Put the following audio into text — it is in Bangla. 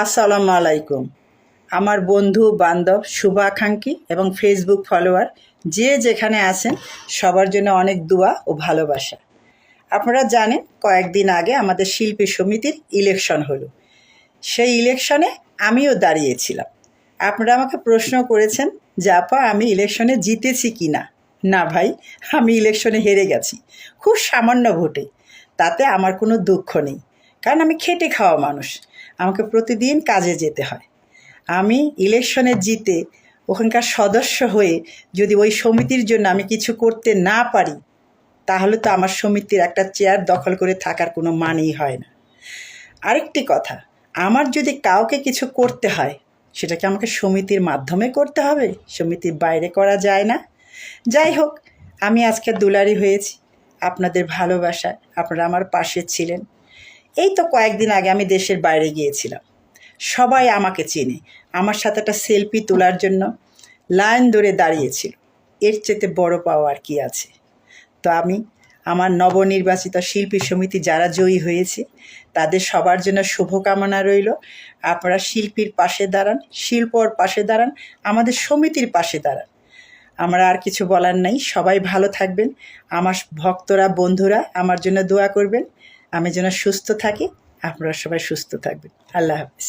আসসালামু আলাইকুম। আমার বন্ধু বান্ধব শুভাকাঙ্ক্ষী এবং ফেসবুক ফলোয়ার যে যেখানে আছেন সবার জন্য অনেক দোয়া ও ভালোবাসা। আপনারা জানেন কয়েকদিন আগে আমাদের শিল্পী সমিতির ইলেকশন হলো। সেই ইলেকশনে আমিও দাঁড়িয়েছিলাম। আপনারা আমাকে প্রশ্ন করেছেন যে আপা আমি ইলেকশনে জিতেছি কি না। না ভাই, আমি ইলেকশনে হেরে গেছি খুব সামান্য ভোটে। তাতে আমার কোনো দুঃখ নেই, কারণ আমি খেটে খাওয়া মানুষ, আমাকে প্রতিদিন কাজে যেতে হয়। আমি ইলেকশনে জিতে ওখানকার সদস্য হয়ে যদি ওই সমিতির জন্য আমি কিছু করতে না পারি, তাহলে তো আমার সমিতির একটা চেয়ার দখল করে থাকার কোনো মানেই হয় না। আরেকটি কথা, আমার যদি কাউকে কিছু করতে হয় সেটা কি আমাকে সমিতির মাধ্যমে করতে হবে? সমিতির বাইরে করা যায় না? যাই হোক, আমি আজকে দুলারি হয়েছি আপনাদের ভালোবাসায়। আপনারা আমার পাশে ছিলেন। এই তো কয়েকদিন আগে আমি দেশের বাইরে গিয়েছিলাম। সবাই আমাকে চেনে, আমার সাথে একটা সেলফি তোলার জন্য লাইন ধরে দাঁড়িয়েছিল। এর চেয়ে বড় পাওয়া আর কি আছে? তো আমি আমার নবনির্বাচিত শিল্পী সমিতি যারা জয়ী হয়েছে তাদের সবার জন্য শুভকামনা রইল। আপনারা শিল্পীর পাশে দাঁড়ান, শিল্পর পাশে দাঁড়ান, আমাদের সমিতির পাশে দাঁড়ান। আমার আর কিছু বলার নাই। সবাই ভালো থাকবেন। আমার ভক্তরা বন্ধুরা আমার জন্য দোয়া করবেন, আমি যেন সুস্থ থাকি। আপনারা সবাই সুস্থ থাকবেন। আল্লাহ হাফিজ।